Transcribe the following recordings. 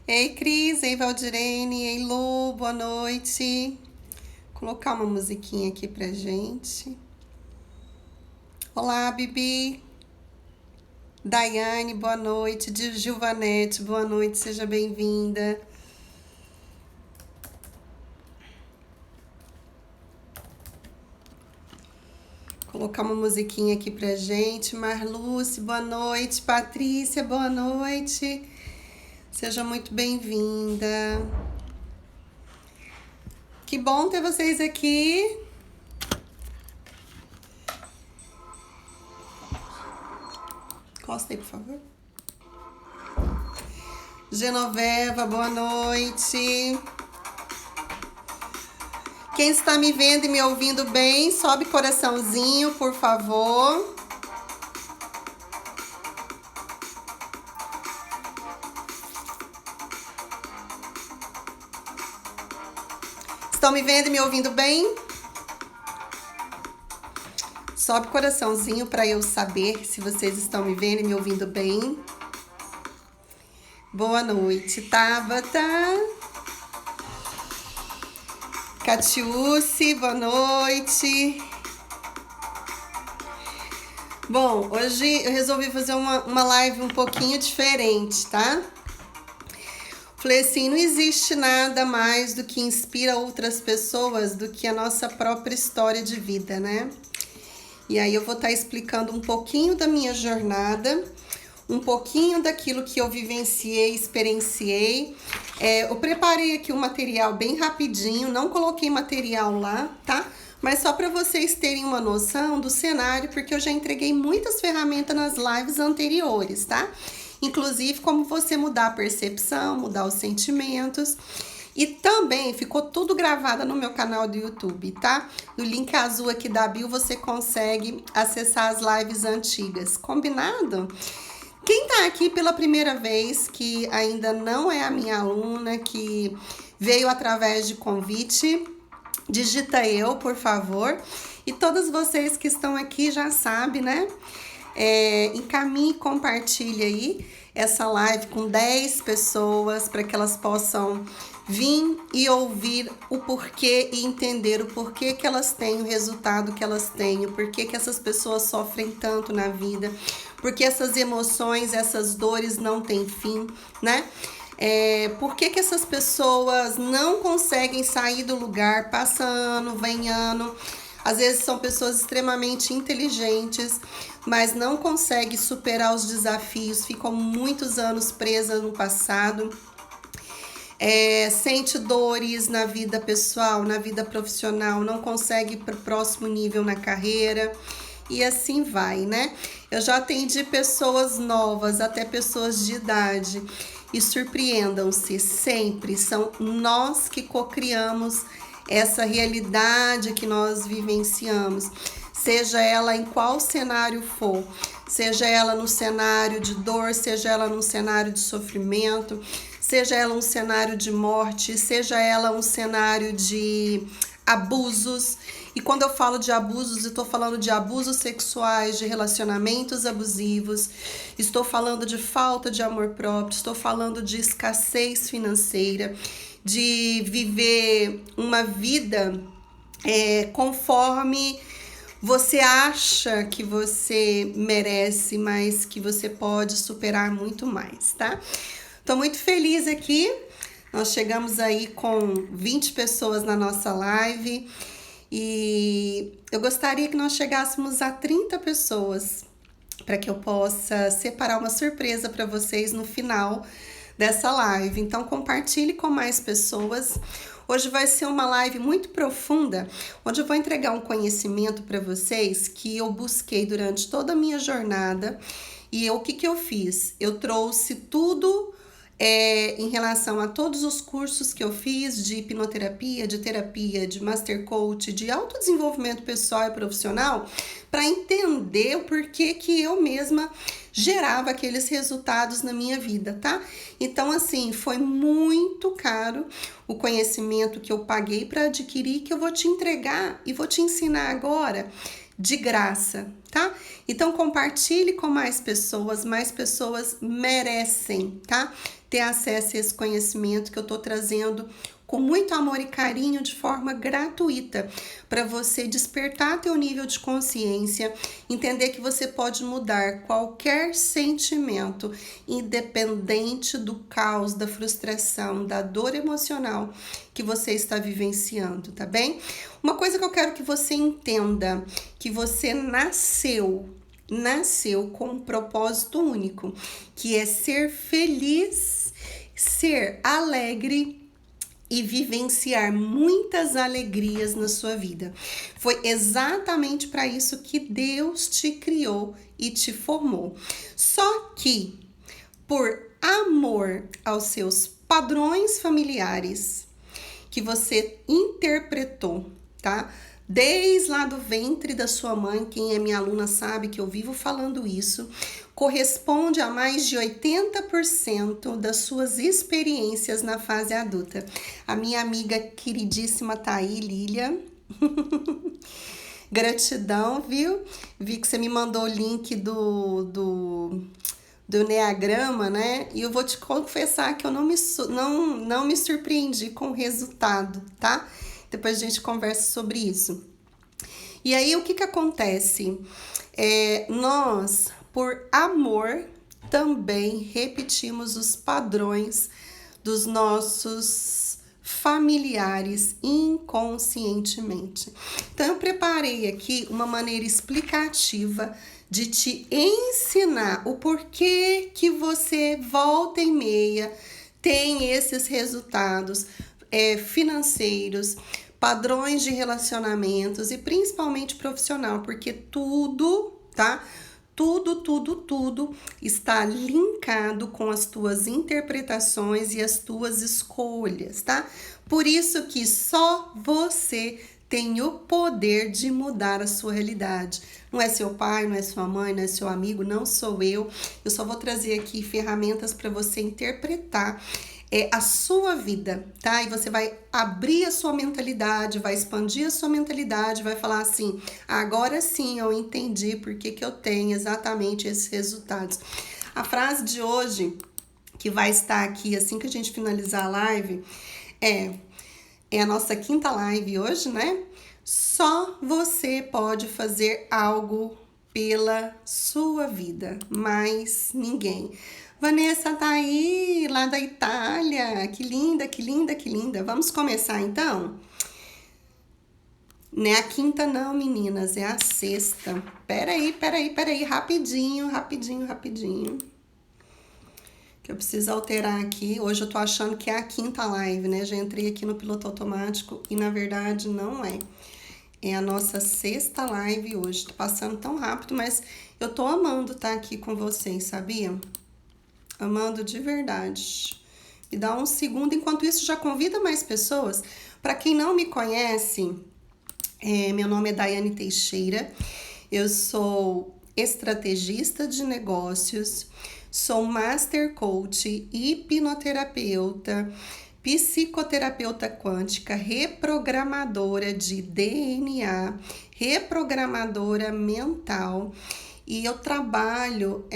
Ei, Cris, ei, Valdirene, ei, Lu, boa noite. Vou colocar uma musiquinha aqui pra gente. Olá, Bibi. Daiane, boa noite. Gilvanete, boa noite, seja bem-vinda. Vou colocar uma musiquinha aqui pra gente. Marluce, boa noite. Patrícia, boa noite. Seja muito bem-vinda. Que bom ter vocês aqui. Encosta aí, por favor. Genoveva, boa noite. Quem está me vendo e me ouvindo bem, sobe coraçãozinho, por favor. Estão me vendo e me ouvindo bem? Sobe coraçãozinho para eu saber se vocês estão me vendo e me ouvindo bem. Boa noite, Tabata. Catiúce, boa noite. Bom, hoje eu resolvi fazer uma live um pouquinho diferente, tá? Falei assim, não existe nada mais do que inspira outras pessoas do que a nossa própria história de vida, né? E aí eu vou estar explicando um pouquinho da minha jornada, um pouquinho daquilo que eu vivenciei, experienciei. Eu preparei aqui um material bem rapidinho, não coloquei material lá, tá? Mas só para vocês terem uma noção do cenário, porque eu já entreguei muitas ferramentas nas lives anteriores, tá? Inclusive como você mudar a percepção, mudar os sentimentos. E também ficou tudo gravado no meu canal do YouTube, tá? No link azul aqui da bio você consegue acessar as lives antigas, combinado? Quem tá aqui pela primeira vez, que ainda não é a minha aluna, que veio através de convite, digita eu, por favor. E todas vocês que estão aqui já sabem, né? Encaminhe e compartilhe aí essa live com 10 pessoas para que elas possam vir e ouvir o porquê e entender o porquê que elas têm o resultado que elas têm, o porquê que essas pessoas sofrem tanto na vida, porque essas emoções, essas dores não têm fim, né? Por que essas pessoas não conseguem sair do lugar, passa ano, vem ano. Às vezes são pessoas extremamente inteligentes, mas não conseguem superar os desafios, ficam muitos anos presas no passado. Sente dores na vida pessoal, na vida profissional, não consegue ir para o próximo nível na carreira e assim vai, né? Eu já atendi pessoas novas, até pessoas de idade, e surpreendam-se, sempre são nós que cocriamos essa realidade que nós vivenciamos, seja ela em qual cenário for, seja ela no cenário de dor, seja ela num cenário de sofrimento, seja ela um cenário de morte, seja ela um cenário de abusos. E quando eu falo de abusos, eu estou falando de abusos sexuais, de relacionamentos abusivos, estou falando de falta de amor próprio, estou falando de escassez financeira, de viver uma vida conforme você acha que você merece, mas que você pode superar muito mais, tá? Tô muito feliz aqui. Nós chegamos aí com 20 pessoas na nossa live e eu gostaria que nós chegássemos a 30 pessoas para que eu possa separar uma surpresa para vocês no final dessa live. Então compartilhe com mais pessoas. Hoje vai ser uma live muito profunda, onde eu vou entregar um conhecimento para vocês que eu busquei durante toda a minha jornada. E o que eu fiz? Eu trouxe tudo em relação a todos os cursos que eu fiz de hipnoterapia, de terapia, de master coach, de autodesenvolvimento pessoal e profissional, para entender o porquê que eu mesma gerava aqueles resultados na minha vida, tá? Então, assim, foi muito caro o conhecimento que eu paguei para adquirir, que eu vou te entregar e vou te ensinar agora de graça, tá? Então compartilhe com mais pessoas merecem, tá? Ter acesso a esse conhecimento que eu tô trazendo com muito amor e carinho de forma gratuita para você despertar teu nível de consciência, entender que você pode mudar qualquer sentimento, independente do caos, da frustração, da dor emocional que você está vivenciando, tá bem? Uma coisa que eu quero que você entenda, que você nasceu com um propósito único, que é ser feliz, ser alegre e vivenciar muitas alegrias na sua vida. Foi exatamente para isso que Deus te criou e te formou. Só que, por amor aos seus padrões familiares, que você interpretou, tá? Desde lá do ventre da sua mãe, quem é minha aluna sabe que eu vivo falando isso, corresponde a mais de 80% das suas experiências na fase adulta. A minha amiga queridíssima tá aí, Lília. Gratidão, viu? Vi que você me mandou o link do Enneagrama, né? E eu vou te confessar que eu não me surpreendi com o resultado, tá? Depois a gente conversa sobre isso. E aí, o que acontece? Nós, por amor, também repetimos os padrões dos nossos familiares inconscientemente. Então, eu preparei aqui uma maneira explicativa de te ensinar o porquê que você volta e meia tem esses resultados financeiros, padrões de relacionamentos e principalmente profissional, porque tudo, tá? Tudo está linkado com as tuas interpretações e as tuas escolhas, tá? Por isso que só você tem o poder de mudar a sua realidade. Não é seu pai, não é sua mãe, não é seu amigo, não sou eu. Eu só vou trazer aqui ferramentas para você interpretar a sua vida, tá? E você vai abrir a sua mentalidade, vai expandir a sua mentalidade, vai falar assim, agora sim eu entendi por que eu tenho exatamente esses resultados. A frase de hoje, que vai estar aqui assim que a gente finalizar a live, é a nossa quinta live hoje, né? Só você pode fazer algo pela sua vida, mais ninguém. Vanessa tá aí, lá da Itália. Que linda, que linda, que linda. Vamos começar então? Não é a quinta não, meninas, é a sexta. Peraí, rapidinho. Que eu preciso alterar aqui. Hoje eu tô achando que é a quinta live, né? Já entrei aqui no piloto automático e na verdade não é. É a nossa sexta live hoje. Tô passando tão rápido, mas eu tô amando estar aqui com vocês, sabia? Amando de verdade. Me dá um segundo. Enquanto isso, já convida mais pessoas. Para quem não me conhece, meu nome é Daiane Teixeira. Eu sou estrategista de negócios, sou master coach, hipnoterapeuta, psicoterapeuta quântica, reprogramadora de DNA, reprogramadora mental. E eu trabalho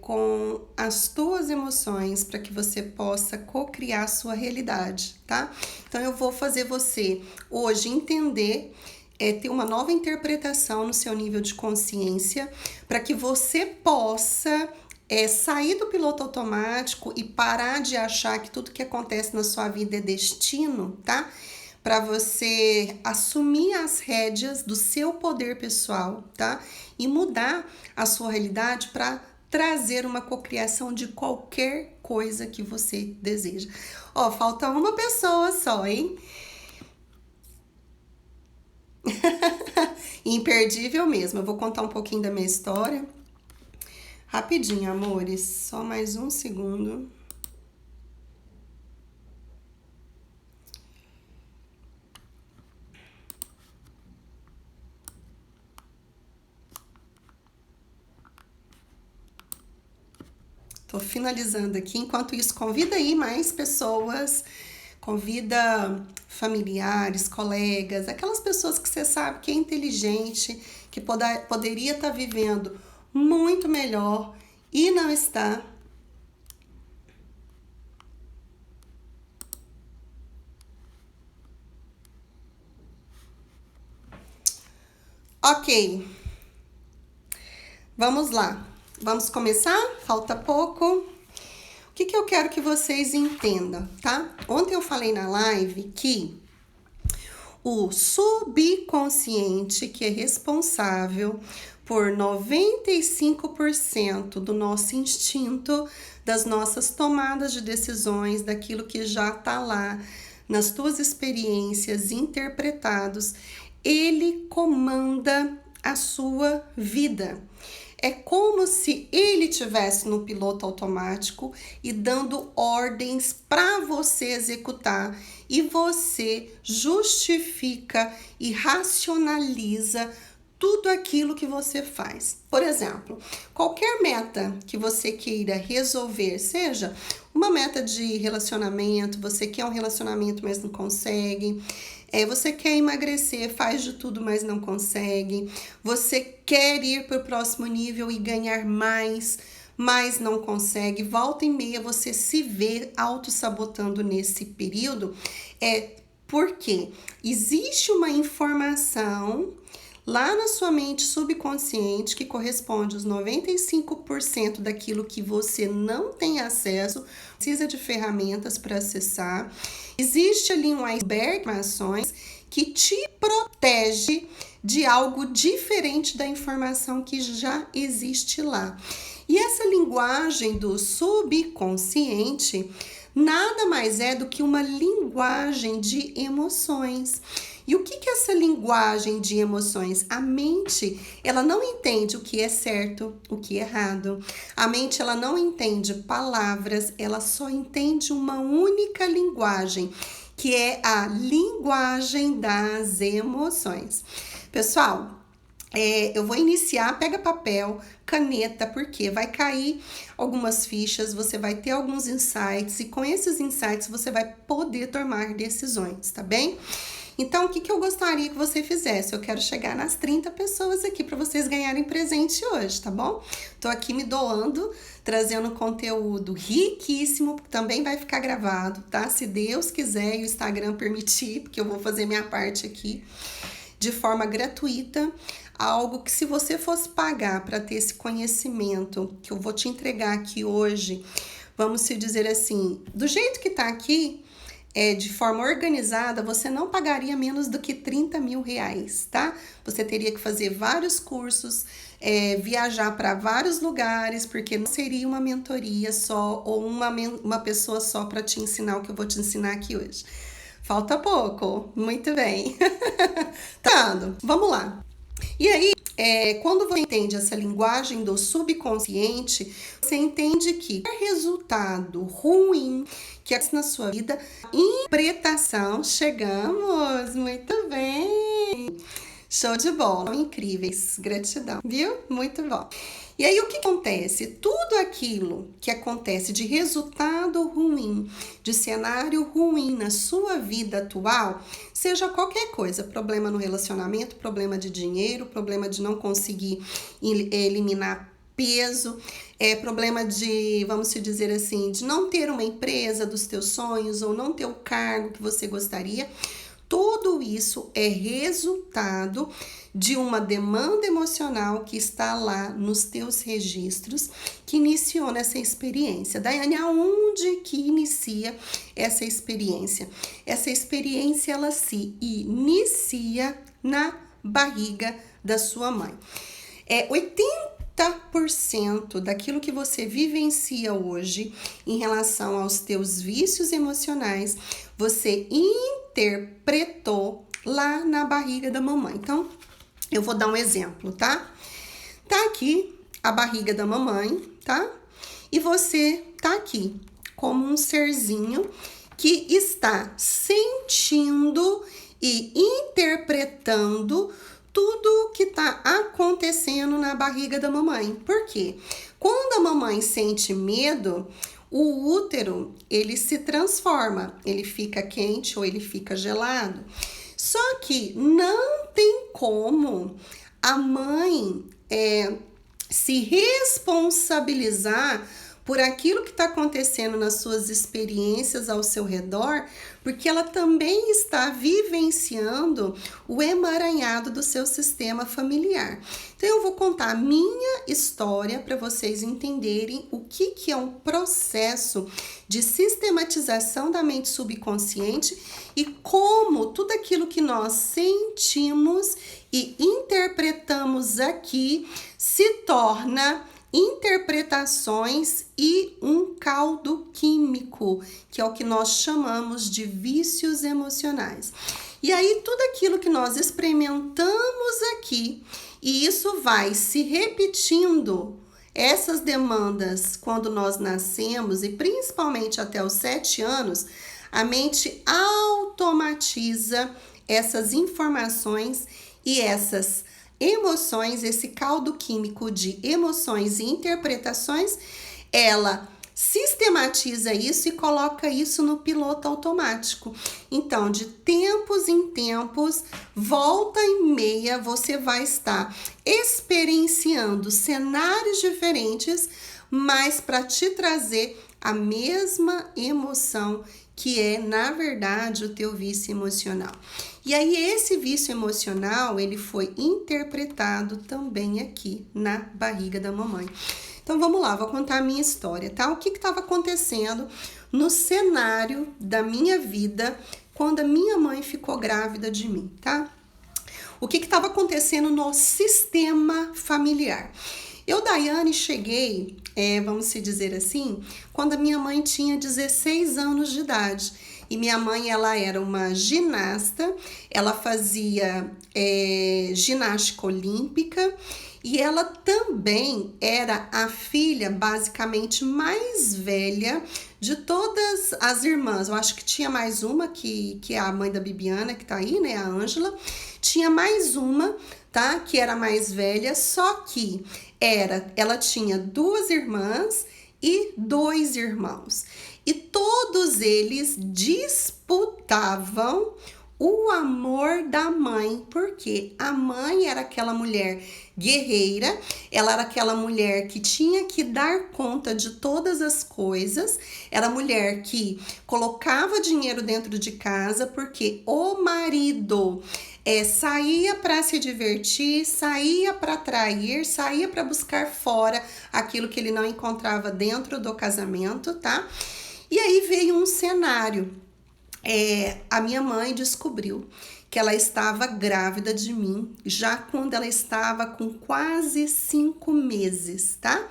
com as tuas emoções para que você possa co-criar a sua realidade, tá? Então eu vou fazer você hoje entender, ter uma nova interpretação no seu nível de consciência para que você possa sair do piloto automático e parar de achar que tudo que acontece na sua vida é destino, tá? Para você assumir as rédeas do seu poder pessoal, tá? E mudar a sua realidade para trazer uma cocriação de qualquer coisa que você deseja. Ó, falta uma pessoa só, hein? Imperdível mesmo. Eu vou contar um pouquinho da minha história. Rapidinho, amores. Só mais um segundo. Tô finalizando aqui. Enquanto isso, convida aí mais pessoas. convida familiares, colegas, aquelas pessoas que você sabe que é inteligente, que poderia estar vivendo muito melhor e não está. Ok, vamos lá. Vamos começar? Falta pouco. O que eu quero que vocês entendam, tá? Ontem eu falei na live que o subconsciente, que é responsável por 95% do nosso instinto, das nossas tomadas de decisões, daquilo que já tá lá nas tuas experiências interpretados, ele comanda a sua vida. É como se ele tivesse no piloto automático e dando ordens para você executar, e você justifica e racionaliza tudo aquilo que você faz. Por exemplo, qualquer meta que você queira resolver, seja uma meta de relacionamento, você quer um relacionamento, mas não consegue. Você quer emagrecer, faz de tudo, mas não consegue. Você quer ir para o próximo nível e ganhar mais, mas não consegue. Volta e meia você se vê auto-sabotando nesse período. Porque existe uma informação lá na sua mente subconsciente, que corresponde aos 95% daquilo que você não tem acesso, precisa de ferramentas para acessar. Existe ali um iceberg de informações que te protege de algo diferente da informação que já existe lá. E essa linguagem do subconsciente nada mais é do que uma linguagem de emoções. E o que é essa linguagem de emoções? A mente, ela não entende o que é certo, o que é errado. A mente, ela não entende palavras, ela só entende uma única linguagem, que é a linguagem das emoções. Pessoal, eu vou iniciar, pega papel, caneta, porque vai cair algumas fichas, você vai ter alguns insights, e com esses insights você vai poder tomar decisões, tá bem? Então, o que eu gostaria que você fizesse? Eu quero chegar nas 30 pessoas aqui para vocês ganharem presente hoje, tá bom? Tô aqui me doando, trazendo conteúdo riquíssimo, também vai ficar gravado, tá? Se Deus quiser e o Instagram permitir, porque eu vou fazer minha parte aqui de forma gratuita, algo que se você fosse pagar para ter esse conhecimento que eu vou te entregar aqui hoje, vamos se dizer assim, do jeito que tá aqui, de forma organizada, você não pagaria menos do que 30 mil reais, tá? Você teria que fazer vários cursos, viajar para vários lugares, porque não seria uma mentoria só ou uma pessoa só para te ensinar o que eu vou te ensinar aqui hoje. Falta pouco, muito bem. Tá, vamos lá. E aí, quando você entende essa linguagem do subconsciente, você entende que qualquer resultado ruim que acontece na sua vida, interpretação, chegamos, muito bem, show de bola, incríveis, gratidão, viu? Muito bom. E aí, o que acontece? Tudo aquilo que acontece de resultado ruim, de cenário ruim na sua vida atual, seja qualquer coisa, problema no relacionamento, problema de dinheiro, problema de não conseguir eliminar peso, problema de, vamos dizer assim, de não ter uma empresa dos teus sonhos ou não ter o cargo que você gostaria, tudo isso é resultado de uma demanda emocional que está lá nos teus registros, que iniciou nessa experiência. Daiane, aonde que inicia essa experiência? Essa experiência, ela se inicia na barriga da sua mãe. 80% daquilo que você vivencia hoje em relação aos teus vícios emocionais, você interpretou lá na barriga da mamãe. Então, eu vou dar um exemplo, tá? Tá aqui a barriga da mamãe, tá? E você tá aqui como um serzinho que está sentindo e interpretando tudo que tá acontecendo na barriga da mamãe. Por quê? Quando a mamãe sente medo, o útero, ele se transforma, ele fica quente ou ele fica gelado. Só que não tem como a mãe se responsabilizar por aquilo que está acontecendo nas suas experiências ao seu redor, porque ela também está vivenciando o emaranhado do seu sistema familiar. Então eu vou contar a minha história para vocês entenderem o que é um processo de sistematização da mente subconsciente e como tudo aquilo que nós sentimos e interpretamos aqui se torna interpretações e um caldo químico, que é o que nós chamamos de vícios emocionais. E aí, tudo aquilo que nós experimentamos aqui, e isso vai se repetindo, essas demandas, quando nós nascemos, e principalmente até os 7 anos, a mente automatiza essas informações e essas emoções, esse caldo químico de emoções e interpretações, ela sistematiza isso e coloca isso no piloto automático. Então, de tempos em tempos, volta e meia, você vai estar experienciando cenários diferentes, mas para te trazer a mesma emoção, que é, na verdade, o teu vício emocional. E aí, esse vício emocional, ele foi interpretado também aqui na barriga da mamãe. Então, vamos lá, vou contar a minha história, tá? O que estava acontecendo no cenário da minha vida quando a minha mãe ficou grávida de mim, tá? O que estava acontecendo no sistema familiar. Eu, Daiane, cheguei, vamos se dizer assim, quando a minha mãe tinha 16 anos de idade. E minha mãe, ela era uma ginasta, ela fazia ginástica olímpica e ela também era a filha, basicamente, mais velha de todas as irmãs. Eu acho que tinha mais uma, que é a mãe da Bibiana, que tá aí, né, a Ângela. Tinha mais uma, tá, que era mais velha, só que ela tinha 2 irmãs e 2 irmãos. E todos eles disputavam o amor da mãe, porque a mãe era aquela mulher guerreira, ela era aquela mulher que tinha que dar conta de todas as coisas, era a mulher que colocava dinheiro dentro de casa, porque o marido saía para se divertir, saía para trair, saía para buscar fora aquilo que ele não encontrava dentro do casamento, tá? E aí veio um cenário. A minha mãe descobriu que ela estava grávida de mim, já quando ela estava com quase 5 meses, tá?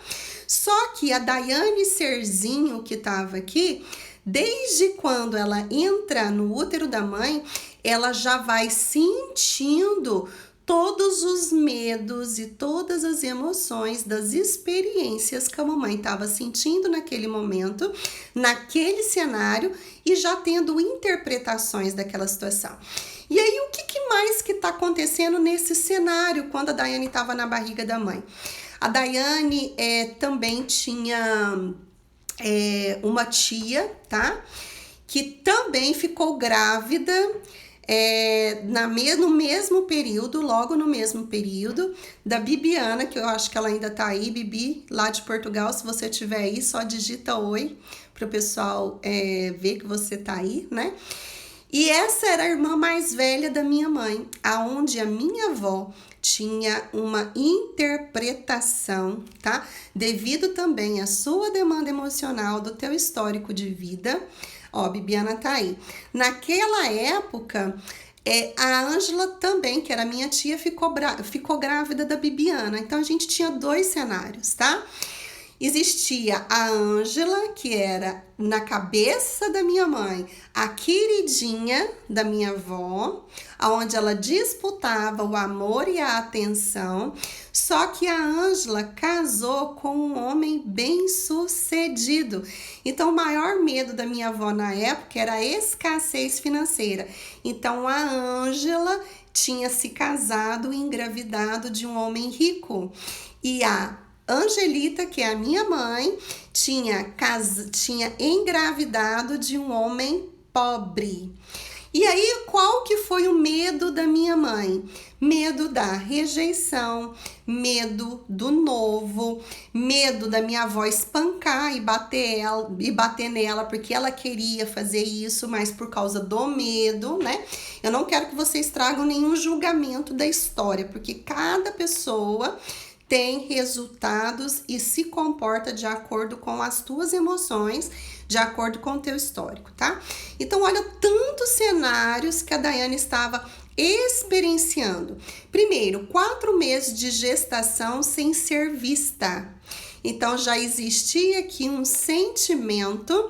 Só que a Daiane Serzinho, que estava aqui, desde quando ela entra no útero da mãe, ela já vai sentindo todos os medos e todas as emoções das experiências que a mamãe estava sentindo naquele momento, naquele cenário e já tendo interpretações daquela situação. E aí, o que mais que está acontecendo nesse cenário quando a Daiane estava na barriga da mãe? A Daiane também tinha uma tia, tá? Que também ficou grávida no mesmo período, logo no mesmo período, da Bibiana, que eu acho que ela ainda tá aí, Bibi, lá de Portugal. Se você tiver aí, só digita oi, pro pessoal ver que você tá aí, né? E essa era a irmã mais velha da minha mãe, aonde a minha avó tinha uma interpretação, tá? Devido também à sua demanda emocional, do teu histórico de vida. Ó, a Bibiana tá aí. Naquela época, a Ângela também, que era minha tia, ficou grávida da Bibiana. Então, a gente tinha 2 cenários, tá? Existia a Ângela, que era, na cabeça da minha mãe, a queridinha da minha avó, onde ela disputava o amor e a atenção. Só que a Ângela casou com um homem bem-sucedido. Então, o maior medo da minha avó na época era a escassez financeira. Então, a Ângela tinha se casado e engravidado de um homem rico. E a Angelita, que é a minha mãe, tinha engravidado de um homem pobre. E aí, qual que foi o medo da minha mãe? Medo da rejeição, medo do novo, medo da minha avó espancar e bater nela, porque ela queria fazer isso, mas por causa do medo, né? Eu não quero que vocês tragam nenhum julgamento da história, porque cada pessoa tem resultados e se comporta de acordo com as tuas emoções, de acordo com o teu histórico, tá? Então, olha tantos cenários que a Daiane estava experienciando. Primeiro, 4 meses de gestação sem ser vista. Então, já existia aqui um sentimento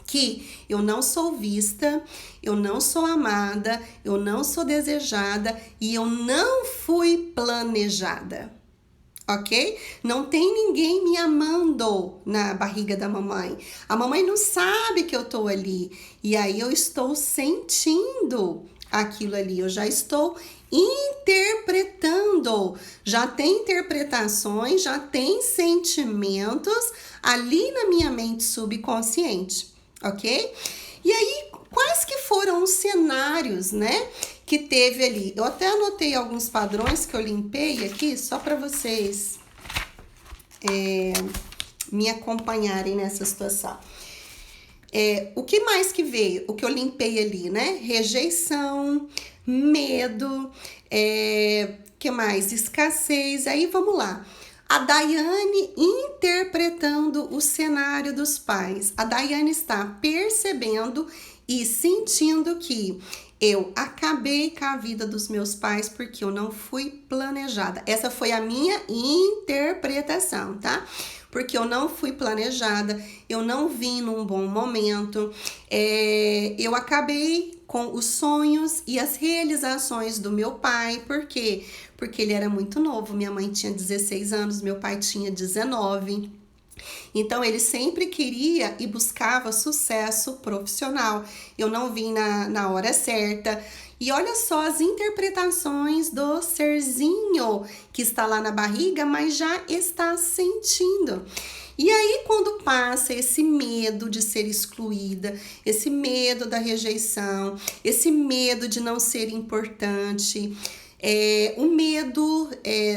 que eu não sou vista, eu não sou amada, eu não sou desejada e eu não fui planejada. Ok? Não tem ninguém me amando na barriga da mamãe. A mamãe não sabe que eu tô ali. E aí eu estou sentindo aquilo ali. Eu já estou interpretando. Já tem interpretações, já tem sentimentos ali na minha mente subconsciente. Ok? E aí, quais que foram os cenários, né? Que teve ali. Eu até anotei alguns padrões que eu limpei aqui, só para vocês me acompanharem nessa situação. O que mais que veio? O que eu limpei ali, né? Rejeição, medo, que mais? Escassez. Aí, vamos lá. A Daiane interpretando o cenário dos pais. A Daiane está percebendo e sentindo que eu acabei com a vida dos meus pais porque eu não fui planejada. Essa foi a minha interpretação, tá? Porque eu não fui planejada, eu não vim num bom momento, eu acabei com os sonhos e as realizações do meu pai. Por quê? Porque ele era muito novo, minha mãe tinha 16 anos, meu pai tinha 19. Então, ele sempre queria e buscava sucesso profissional. Eu não vim na hora certa. E olha só as interpretações do serzinho que está lá na barriga, mas já está sentindo. E aí, quando passa esse medo de ser excluída, esse medo da rejeição, esse medo de não ser importante, o medo,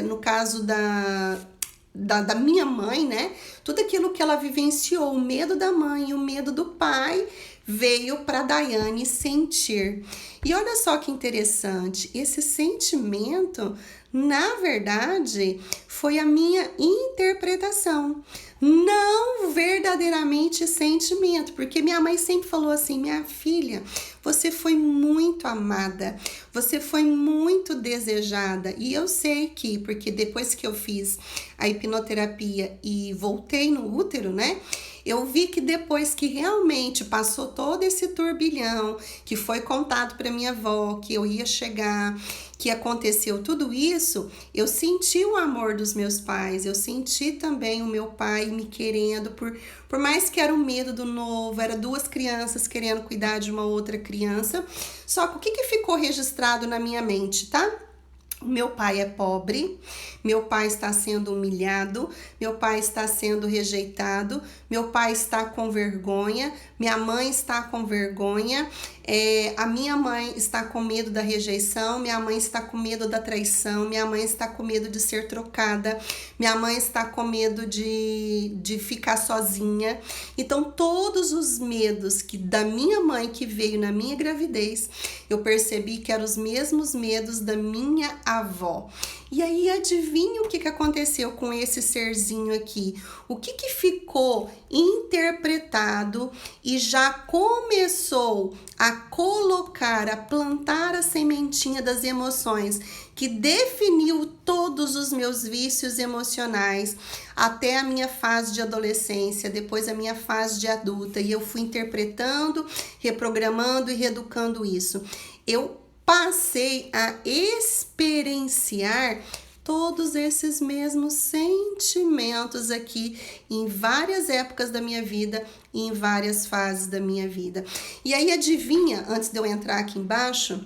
no caso da minha mãe, né? Tudo aquilo que ela vivenciou, o medo da mãe e o medo do pai, veio para Daiane sentir. E olha só que interessante, esse sentimento, na verdade, foi a minha interpretação, não verdadeiramente sentimento, porque minha mãe sempre falou assim: minha filha, você foi muito amada, você foi muito desejada. E eu sei que, porque depois que eu fiz a hipnoterapia e voltei no útero, né? Eu vi que depois que realmente passou todo esse turbilhão, que foi contado para minha avó, que eu ia chegar, que aconteceu tudo isso, eu senti o amor dos meus pais, eu senti também o meu pai me querendo, por mais que era o medo do novo, era 2 crianças querendo cuidar de uma outra criança. Só que o que ficou registrado na minha mente, tá? Meu pai é pobre, meu pai está sendo humilhado, meu pai está sendo rejeitado, meu pai está com vergonha, minha mãe está com vergonha, a minha mãe está com medo da rejeição, minha mãe está com medo da traição, minha mãe está com medo de ser trocada, minha mãe está com medo de ficar sozinha. Então, todos os medos da minha mãe que veio na minha gravidez, eu percebi que eram os mesmos medos da minha avó. E aí, adivinha o que aconteceu com esse serzinho aqui? O que ficou interpretado e já começou a colocar, a plantar a sementinha das emoções, que definiu todos os meus vícios emocionais até a minha fase de adolescência, depois a minha fase de adulta, e eu fui interpretando, reprogramando e reeducando isso. Eu passei a experienciar todos esses mesmos sentimentos aqui em várias épocas da minha vida e em várias fases da minha vida. E aí, adivinha, antes de eu entrar aqui embaixo,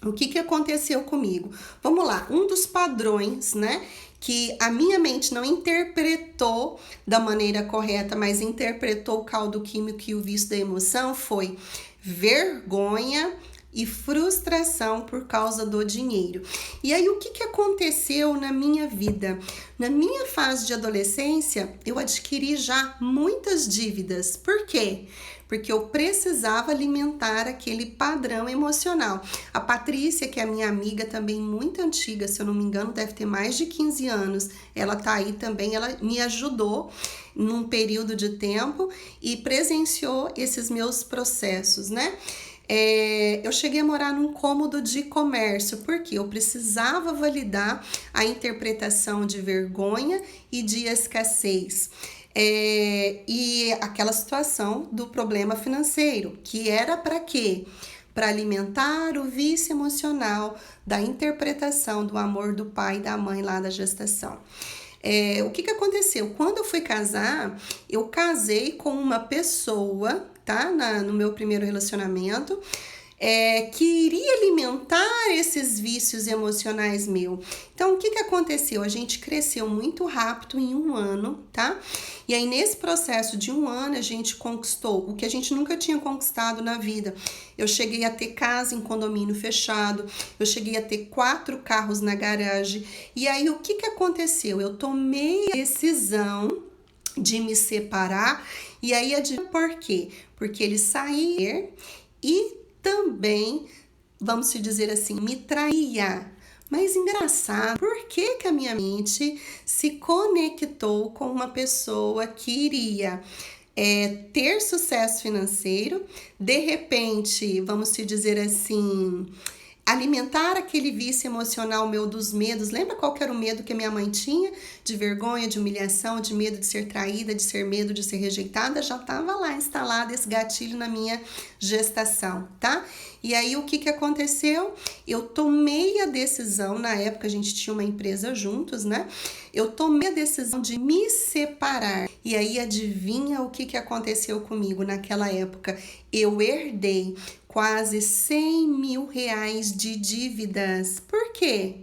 o que aconteceu comigo? Vamos lá, um dos padrões, né, que a minha mente não interpretou da maneira correta, mas interpretou o caldo químico e o vício da emoção, foi vergonha e frustração por causa do dinheiro. E aí, o que aconteceu na minha vida? Na minha fase de adolescência, eu adquiri já muitas dívidas. Por quê? Porque eu precisava alimentar aquele padrão emocional. A Patrícia, que é minha amiga também muito antiga, se eu não me engano, deve ter mais de 15 anos, ela tá aí também, ela me ajudou num período de tempo e presenciou esses meus processos, né? Eu cheguei a morar num cômodo de comércio, porque eu precisava validar a interpretação de vergonha e de escassez. E aquela situação do problema financeiro, que era para quê? Para alimentar o vício emocional da interpretação do amor do pai e da mãe lá da gestação. O que aconteceu? Quando eu fui casar, eu casei com uma pessoa, tá? No meu primeiro relacionamento, que iria alimentar esses vícios emocionais meus. Então, o que aconteceu? A gente cresceu muito rápido em 1 ano, tá? E aí, nesse processo de 1 ano, a gente conquistou o que a gente nunca tinha conquistado na vida. Eu cheguei a ter casa em condomínio fechado, eu cheguei a ter 4 carros na garagem. E aí, o que aconteceu? Eu tomei a decisão de me separar. E aí, adivinha por quê? Porque ele saía e também, vamos se dizer assim, me traía. Mas engraçado, por que a minha mente se conectou com uma pessoa que iria ter sucesso financeiro, de repente, vamos se dizer assim, alimentar aquele vício emocional meu dos medos. Lembra qual que era o medo que a minha mãe tinha? De vergonha, de humilhação, de medo de ser traída, de ser medo de ser rejeitada. Já estava lá instalado esse gatilho na minha gestação, tá? E aí, o que aconteceu? Eu tomei a decisão, na época a gente tinha uma empresa juntos, né? Eu tomei a decisão de me separar. E aí, adivinha o que aconteceu comigo naquela época? Eu herdei quase 100 mil reais de dívidas. Por quê?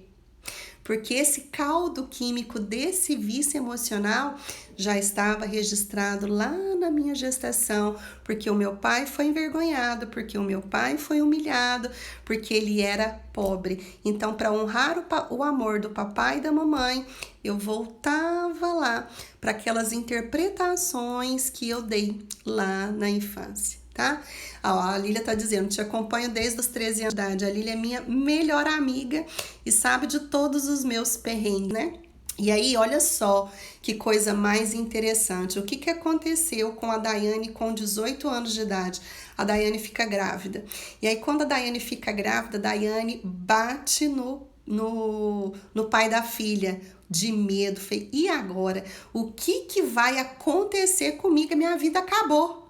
Porque esse caldo químico desse vício emocional já estava registrado lá na minha gestação, porque o meu pai foi envergonhado, porque o meu pai foi humilhado, porque ele era pobre. Então, para honrar o amor do papai e da mamãe, eu voltava lá para aquelas interpretações que eu dei lá na infância. Tá? A Lília tá dizendo, te acompanho desde os 13 anos de idade. A Lília é minha melhor amiga e sabe de todos os meus perrengues, né? E aí, olha só que coisa mais interessante. O que aconteceu com a Daiane com 18 anos de idade? A Daiane fica grávida. E aí, quando a Daiane fica grávida, a Daiane bate no pai da filha, de medo. E agora? O que vai acontecer comigo? A minha vida acabou.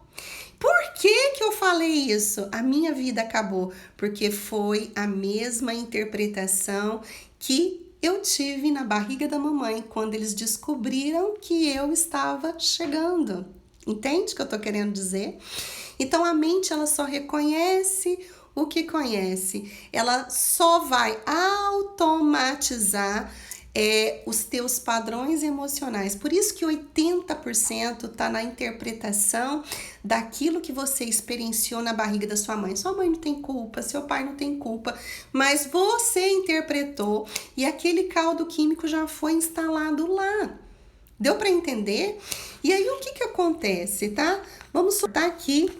Por que eu falei isso? A minha vida acabou porque foi a mesma interpretação que eu tive na barriga da mamãe quando eles descobriram que eu estava chegando. Entende o que eu tô querendo dizer? Então a mente ela só reconhece o que conhece. Ela só vai automatizar os teus padrões emocionais. Por isso que 80% tá na interpretação daquilo que você experienciou na barriga da sua mãe. Sua mãe não tem culpa, seu pai não tem culpa, mas você interpretou e aquele caldo químico já foi instalado lá. Deu para entender? E aí o que acontece, tá? Vamos soltar aqui,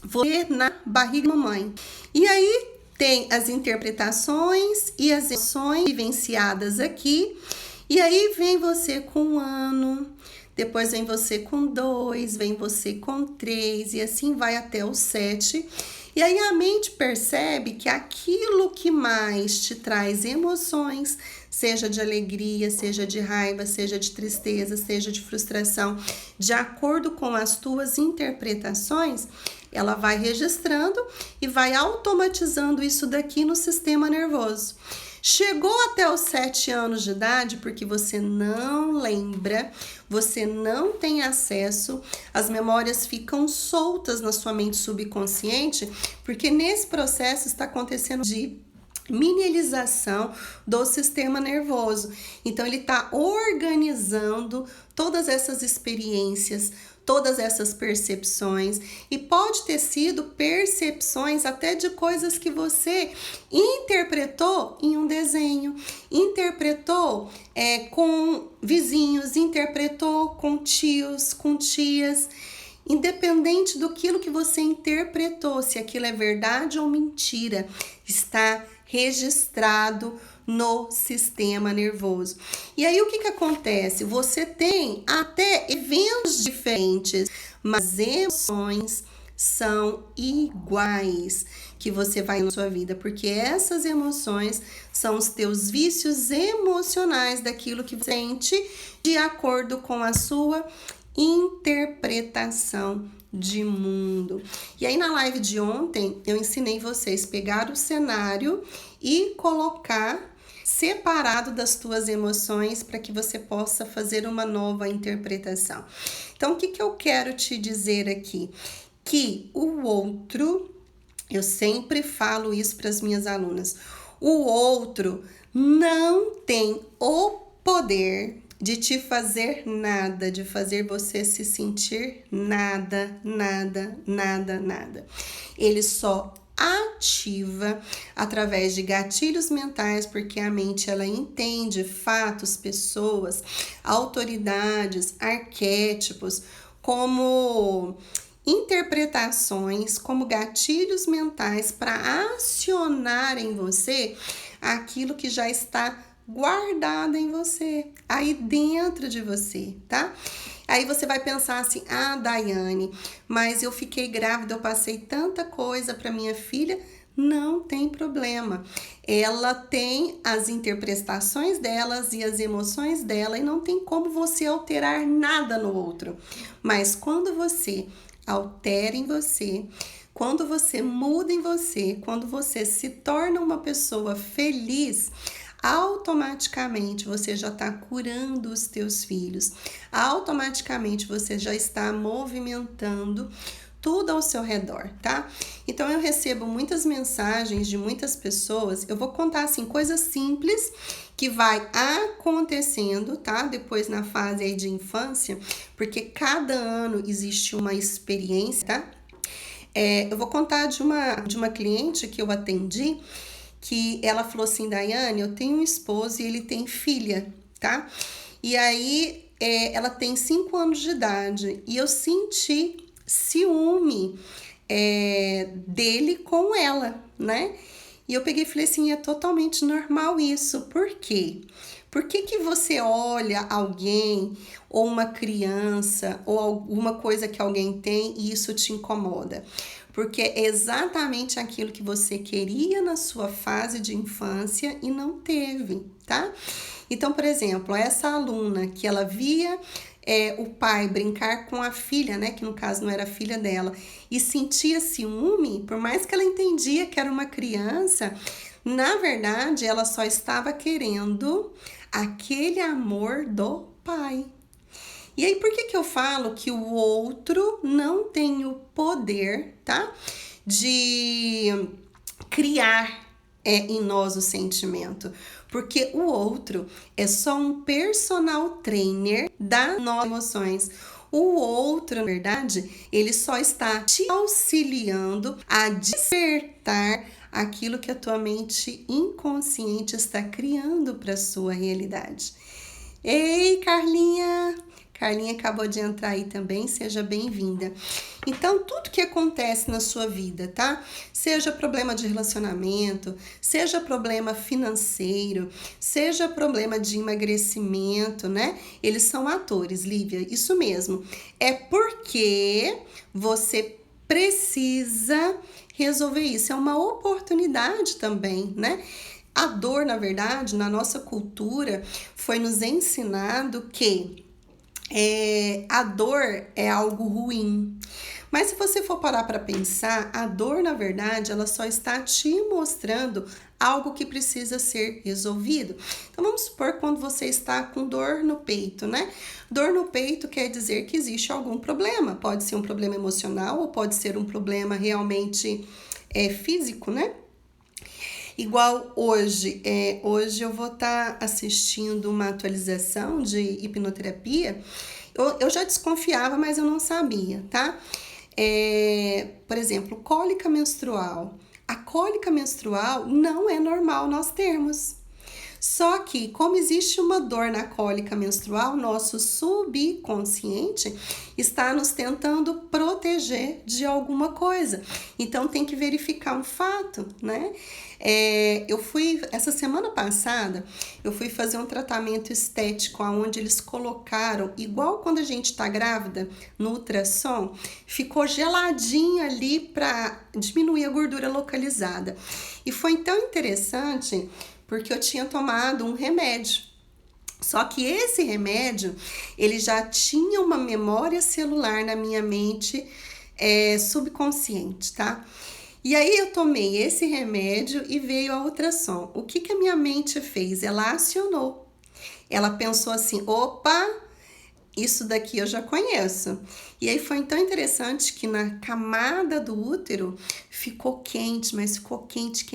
você na barriga da mamãe. E aí tem as interpretações e as emoções vivenciadas aqui. E aí vem você com 1 ano, depois vem você com 2, vem você com 3 e assim vai até o 7. E aí a mente percebe que aquilo que mais te traz emoções, seja de alegria, seja de raiva, seja de tristeza, seja de frustração, de acordo com as tuas interpretações, ela vai registrando e vai automatizando isso daqui no sistema nervoso. Chegou até os 7 anos de idade porque você não lembra, você não tem acesso, as memórias ficam soltas na sua mente subconsciente, porque nesse processo está acontecendo de minimização do sistema nervoso. Então ele está organizando todas essas experiências, todas essas percepções, e pode ter sido percepções até de coisas que você interpretou em um desenho, interpretou com vizinhos, interpretou com tios, com tias. Independente do que você interpretou, se aquilo é verdade ou mentira, está registrado no sistema nervoso. E aí o que acontece? Você tem até eventos diferentes, mas emoções são iguais que você vai na sua vida, porque essas emoções são os teus vícios emocionais daquilo que você sente de acordo com a sua interpretação de mundo. E aí na live de ontem eu ensinei vocês pegar o cenário e colocar separado das tuas emoções para que você possa fazer uma nova interpretação. Então o que eu quero te dizer aqui? Que o outro, eu sempre falo isso para as minhas alunas, o outro não tem o poder de te fazer nada, de fazer você se sentir nada. Ele só ativa através de gatilhos mentais, porque a mente ela entende fatos, pessoas, autoridades, arquétipos como interpretações, como gatilhos mentais para acionar em você aquilo que já está guardado em você, aí dentro de você, tá? Aí você vai pensar assim, Daiane, mas eu fiquei grávida, eu passei tanta coisa para minha filha. Não tem problema, ela tem as interpretações delas e as emoções dela e não tem como você alterar nada no outro. Mas quando você altera em você, quando você muda em você, quando você se torna uma pessoa feliz, automaticamente você já está curando os teus filhos, automaticamente você já está movimentando tudo ao seu redor, tá? Então eu recebo muitas mensagens de muitas pessoas, eu vou contar assim coisas simples que vai acontecendo, tá? Depois na fase aí de infância, porque cada ano existe uma experiência, tá? Eu vou contar de uma cliente que eu atendi, que ela falou assim, Daiane, eu tenho um esposo e ele tem filha, tá? E aí, ela tem 5 anos de idade e eu senti ciúme dele com ela, né? E eu peguei e falei assim, é totalmente normal isso. Por quê? Por que você olha alguém, ou uma criança, ou alguma coisa que alguém tem e isso te incomoda? Porque é exatamente aquilo que você queria na sua fase de infância e não teve, tá? Então, por exemplo, essa aluna que ela via o pai brincar com a filha, né? Que no caso não era a filha dela, e sentia ciúme, por mais que ela entendia que era uma criança, na verdade ela só estava querendo aquele amor do pai. E aí, por que eu falo que o outro não tem o poder, tá? De criar em nós o sentimento? Porque o outro é só um personal trainer das nossas emoções. O outro, na verdade, ele só está te auxiliando a despertar aquilo que a tua mente inconsciente está criando para a sua realidade. Ei, Carlinha! Carlinha acabou de entrar aí também, seja bem-vinda. Então, tudo que acontece na sua vida, tá? Seja problema de relacionamento, seja problema financeiro, seja problema de emagrecimento, né? Eles são atores, Lívia, isso mesmo. É porque você precisa resolver isso. É uma oportunidade também, né? A dor, na verdade, na nossa cultura, foi nos ensinado que a dor é algo ruim. Mas se você for parar para pensar, a dor, na verdade, ela só está te mostrando algo que precisa ser resolvido. Então, vamos supor quando você está com dor no peito, né? Dor no peito quer dizer que existe algum problema. Pode ser um problema emocional ou pode ser um problema realmente físico, né? Igual hoje, hoje eu vou estar assistindo uma atualização de hipnoterapia. Eu já desconfiava, mas eu não sabia, tá? Por exemplo, cólica menstrual. A cólica menstrual não é normal nós termos. Só que, como existe uma dor na cólica menstrual, nosso subconsciente está nos tentando proteger de alguma coisa. Então, tem que verificar um fato, né? Essa semana passada, eu fui fazer um tratamento estético, onde eles colocaram, igual quando a gente tá grávida, no ultrassom, ficou geladinho ali para diminuir a gordura localizada. E foi tão interessante, porque eu tinha tomado um remédio. Só que esse remédio, ele já tinha uma memória celular na minha mente subconsciente, tá? E aí eu tomei esse remédio e veio a ultrassom. O que a minha mente fez? Ela acionou. Ela pensou assim, opa, isso daqui eu já conheço. E aí foi tão interessante que na camada do útero ficou quente, mas ficou quente.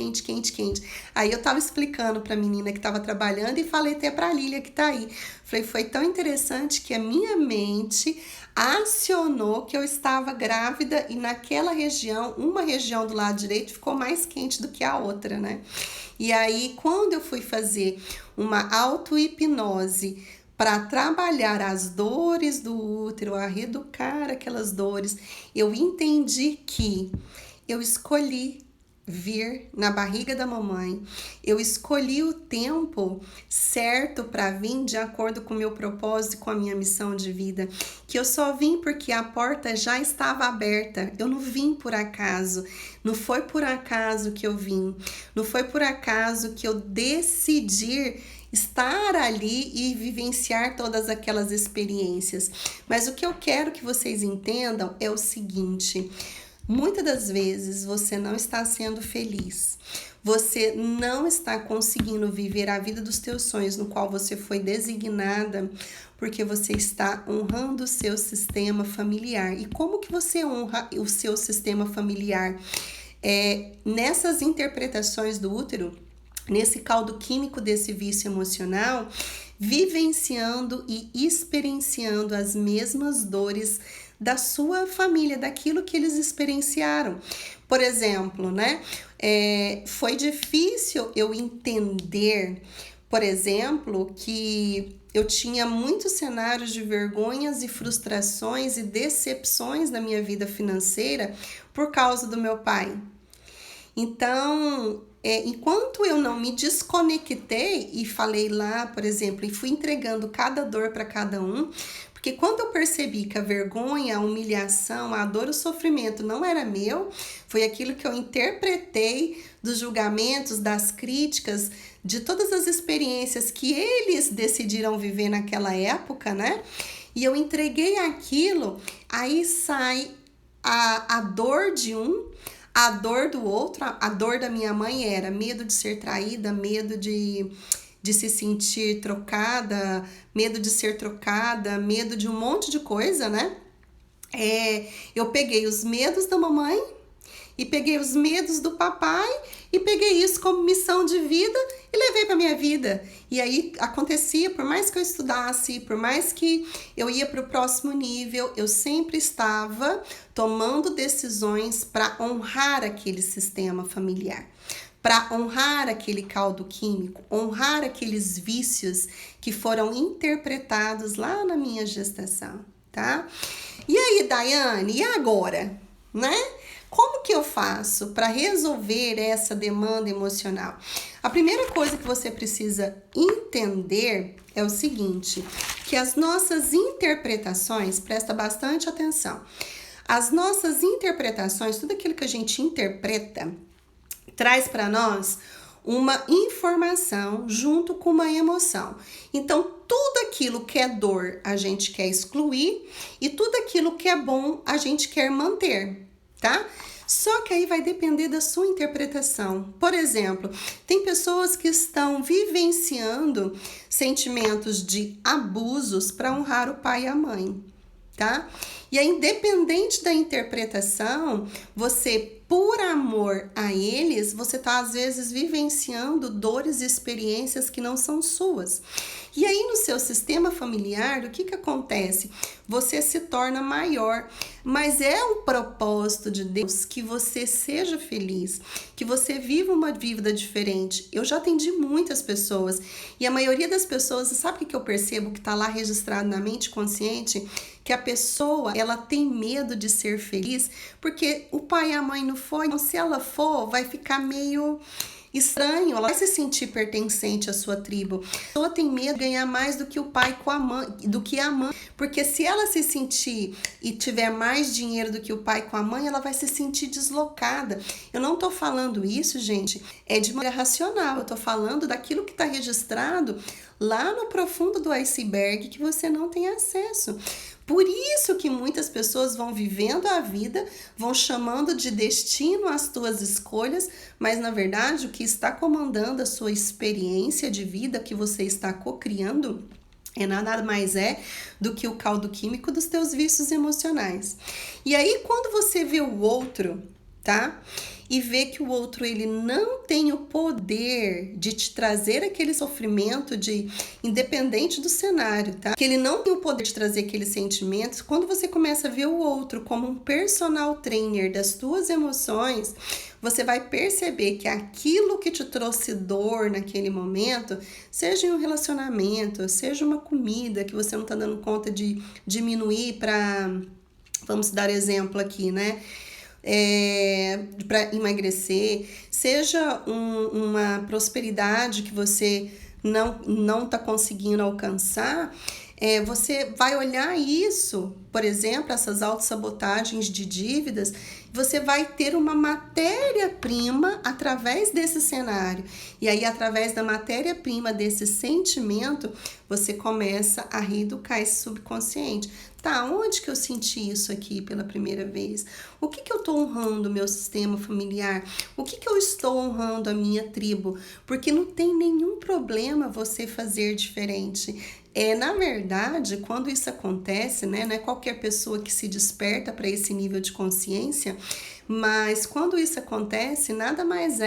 Aí eu tava explicando pra menina que tava trabalhando e falei até pra Lília que tá aí. Falei, foi tão interessante que a minha mente acionou que eu estava grávida e naquela região, uma região do lado direito ficou mais quente do que a outra, né? E aí, quando eu fui fazer uma auto-hipnose para trabalhar as dores do útero, a reeducar aquelas dores, eu entendi que eu escolhi vir na barriga da mamãe, eu escolhi o tempo certo para vir de acordo com o meu propósito e com a minha missão de vida, que eu só vim porque a porta já estava aberta, eu não vim por acaso, não foi por acaso que eu vim, não foi por acaso que eu decidi estar ali e vivenciar todas aquelas experiências. Mas o que eu quero que vocês entendam é o seguinte: muitas das vezes você não está sendo feliz, você não está conseguindo viver a vida dos teus sonhos, no qual você foi designada, porque você está honrando o seu sistema familiar. E como que você honra o seu sistema familiar? Nessas interpretações do útero, nesse caldo químico desse vício emocional, vivenciando e experienciando as mesmas dores da sua família, daquilo que eles experienciaram. Por exemplo, né? Foi difícil eu entender, por exemplo, que eu tinha muitos cenários de vergonhas e frustrações e decepções na minha vida financeira por causa do meu pai. Então, enquanto eu não me desconectei e falei lá, por exemplo, e fui entregando cada dor para cada um, porque quando eu percebi que a vergonha, a humilhação, a dor, o sofrimento não era meu, foi aquilo que eu interpretei dos julgamentos, das críticas, de todas as experiências que eles decidiram viver naquela época, né? E eu entreguei aquilo, aí sai a dor de um, a dor do outro. A dor da minha mãe era medo de ser traída, medo de se sentir trocada, medo de ser trocada, medo de um monte de coisa, né? Eu peguei os medos da mamãe e peguei os medos do papai e peguei isso como missão de vida e levei para minha vida. E aí acontecia, por mais que eu estudasse, por mais que eu ia para o próximo nível, eu sempre estava tomando decisões para honrar aquele sistema familiar, para honrar aquele caldo químico, honrar aqueles vícios que foram interpretados lá na minha gestação, tá? E aí, Daiane, e agora, né? Como que eu faço para resolver essa demanda emocional? A primeira coisa que você precisa entender é o seguinte, que as nossas interpretações, presta bastante atenção, as nossas interpretações, tudo aquilo que a gente interpreta, traz para nós uma informação junto com uma emoção. Então, tudo aquilo que é dor a gente quer excluir e tudo aquilo que é bom a gente quer manter, tá? Só que aí vai depender da sua interpretação. Por exemplo, tem pessoas que estão vivenciando sentimentos de abusos para honrar o pai e a mãe, tá? E aí, independente da interpretação, você, por amor a eles, você está às vezes vivenciando dores e experiências que não são suas. E aí, no seu sistema familiar, o que acontece? Você se torna maior, mas é o propósito de Deus que você seja feliz, que você viva uma vida diferente. Eu já atendi muitas pessoas e a maioria das pessoas, sabe o que eu percebo que está lá registrado na mente consciente? Que a pessoa, ela tem medo de ser feliz porque o pai e a mãe não foi. Então, se ela for, vai ficar meio estranho, ela vai se sentir pertencente à sua tribo. A pessoa tem medo de ganhar mais do que o pai com a mãe, do que a mãe, porque se ela se sentir e tiver mais dinheiro do que o pai com a mãe, ela vai se sentir deslocada. Eu não tô falando isso, gente, de maneira racional, eu tô falando daquilo que está registrado lá no profundo do iceberg que você não tem acesso. Por isso que muitas pessoas vão vivendo a vida, vão chamando de destino as tuas escolhas, mas na verdade o que está comandando a sua experiência de vida que você está cocriando nada mais do que o caldo químico dos teus vícios emocionais. E aí quando você vê o outro, tá? E vê que o outro ele não tem o poder de te trazer aquele sofrimento independente do cenário, tá? Que ele não tem o poder de trazer aqueles sentimentos. Quando você começa a ver o outro como um personal trainer das tuas emoções, você vai perceber que aquilo que te trouxe dor naquele momento, seja em um relacionamento, seja uma comida que você não tá dando conta de diminuir para, vamos dar exemplo aqui, né? Para emagrecer, seja uma prosperidade que você não está conseguindo alcançar, você vai olhar isso, por exemplo, essas autossabotagens de dívidas, você vai ter uma matéria-prima através desse cenário. E aí, através da matéria-prima desse sentimento, você começa a reeducar esse subconsciente. Tá, onde que eu senti isso aqui pela primeira vez? O que eu estou honrando o meu sistema familiar? O que eu estou honrando a minha tribo? Porque não tem nenhum problema você fazer diferente. Na verdade, quando isso acontece, né, não é qualquer pessoa que se desperta para esse nível de consciência, mas quando isso acontece, nada mais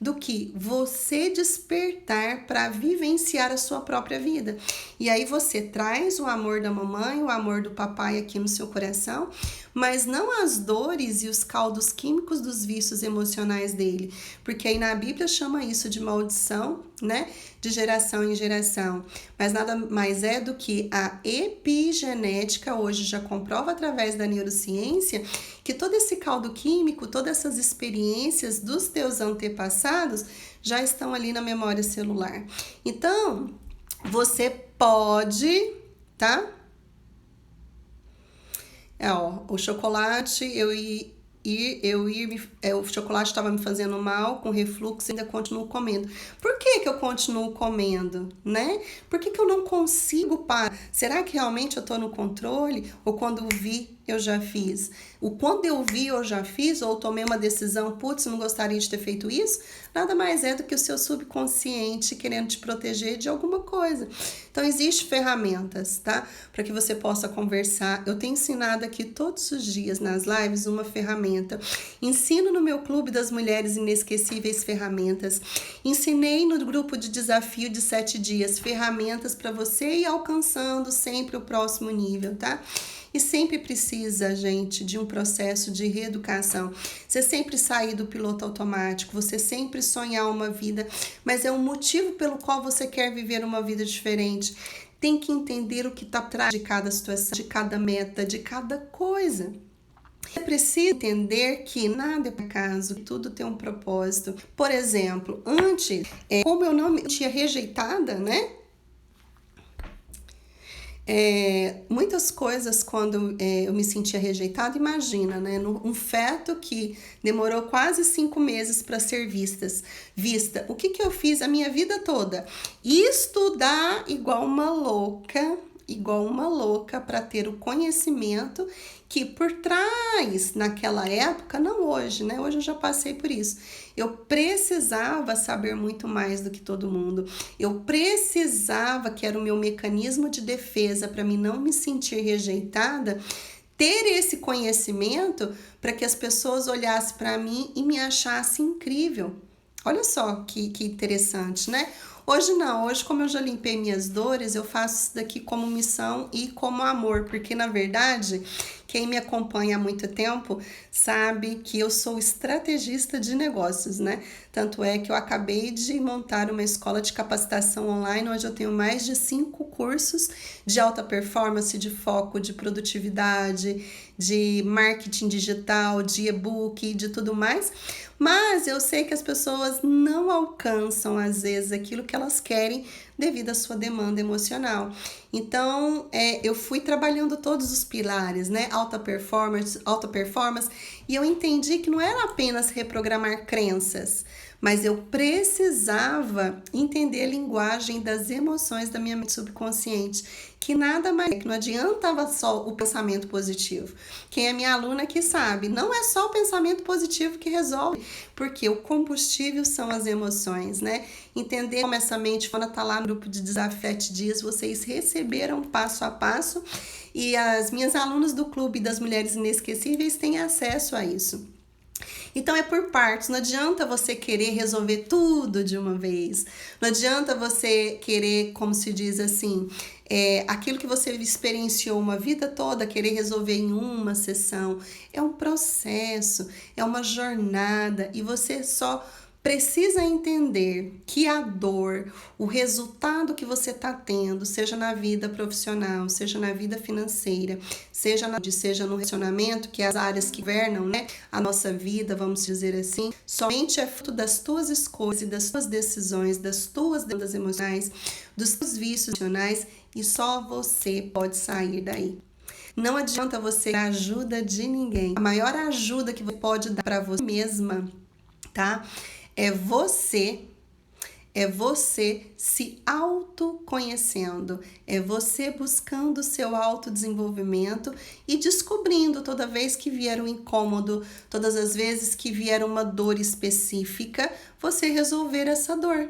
do que você despertar para vivenciar a sua própria vida. E aí você traz o amor da mamãe, o amor do papai aqui no seu coração, mas não as dores e os caldos químicos dos vícios emocionais dele, porque aí na Bíblia chama isso de maldição, né? De geração em geração, mas nada mais do que a epigenética, hoje já comprova através da neurociência, que todo esse caldo químico, todas essas experiências dos teus antepassados já estão ali na memória celular. Então, você pode, tá? O chocolate, o chocolate estava me fazendo mal, com refluxo, ainda continuo comendo. Por que eu continuo comendo, né? Por que eu não consigo parar? Será que realmente eu estou no controle? Ou quando eu vi, eu já fiz? O quando eu vi, eu já fiz? Ou tomei uma decisão, putz, não gostaria de ter feito isso? Nada mais do que o seu subconsciente querendo te proteger de alguma coisa. Então, existem ferramentas, tá? Para que você possa conversar. Eu tenho ensinado aqui todos os dias nas lives uma ferramenta. Ensino no meu Clube das Mulheres Inesquecíveis ferramentas. Ensinei no grupo de desafio de 7 dias ferramentas para você ir alcançando sempre o próximo nível, tá? E sempre precisa, gente, de um processo de reeducação. Você sempre sair do piloto automático, você sempre sonhar uma vida, mas é um motivo pelo qual você quer viver uma vida diferente. Tem que entender o que está atrás de cada situação, de cada meta, de cada coisa. Você precisa entender que nada é por acaso, que tudo tem um propósito. Por exemplo, antes, como eu não me sentia rejeitada, né? Muitas coisas quando eu me sentia rejeitada, imagina, né? Um feto que demorou quase 5 meses para ser vista. O que eu fiz a minha vida toda? Estudar igual uma louca para ter o conhecimento que por trás, naquela época, não hoje, né? Hoje eu já passei por isso. Eu precisava saber muito mais do que todo mundo. Eu precisava, que era o meu mecanismo de defesa para mim não me sentir rejeitada, ter esse conhecimento para que as pessoas olhassem para mim e me achassem incrível. Olha só que interessante, né? Hoje não, hoje como eu já limpei minhas dores, eu faço isso daqui como missão e como amor, porque na verdade, quem me acompanha há muito tempo sabe que eu sou estrategista de negócios, né? Tanto é que eu acabei de montar uma escola de capacitação online, onde eu tenho mais de 5 cursos de alta performance, de foco, de produtividade, de marketing digital, de e-book, de tudo mais. Mas eu sei que as pessoas não alcançam, às vezes, aquilo que elas querem devido à sua demanda emocional. Então, eu fui trabalhando todos os pilares, né? Alta performance, e eu entendi que não era apenas reprogramar crenças, mas eu precisava entender a linguagem das emoções da minha mente subconsciente, que nada mais é que não adiantava só o pensamento positivo. Quem é minha aluna que sabe, não é só o pensamento positivo que resolve, porque o combustível são as emoções, né? Entender como essa mente, quando tá lá no grupo de desafio 7 dias, vocês receberam passo a passo, e as minhas alunas do Clube das Mulheres Inesquecíveis têm acesso a isso. Então é por partes, não adianta você querer resolver tudo de uma vez, não adianta você querer, como se diz assim, aquilo que você experienciou uma vida toda, querer resolver em uma sessão. É um processo, é uma jornada, e você só precisa entender que a dor, o resultado que você está tendo, seja na vida profissional, seja na vida financeira, seja no relacionamento, que é as áreas que governam, né, a nossa vida, vamos dizer assim, somente é fruto das tuas escolhas e das tuas decisões, das tuas demandas emocionais, dos teus vícios emocionais, e só você pode sair daí. Não adianta você ter ajuda de ninguém. A maior ajuda que você pode dar para você mesma, tá? É você se autoconhecendo, é você buscando o seu autodesenvolvimento e descobrindo toda vez que vier um incômodo, todas as vezes que vier uma dor específica, você resolver essa dor,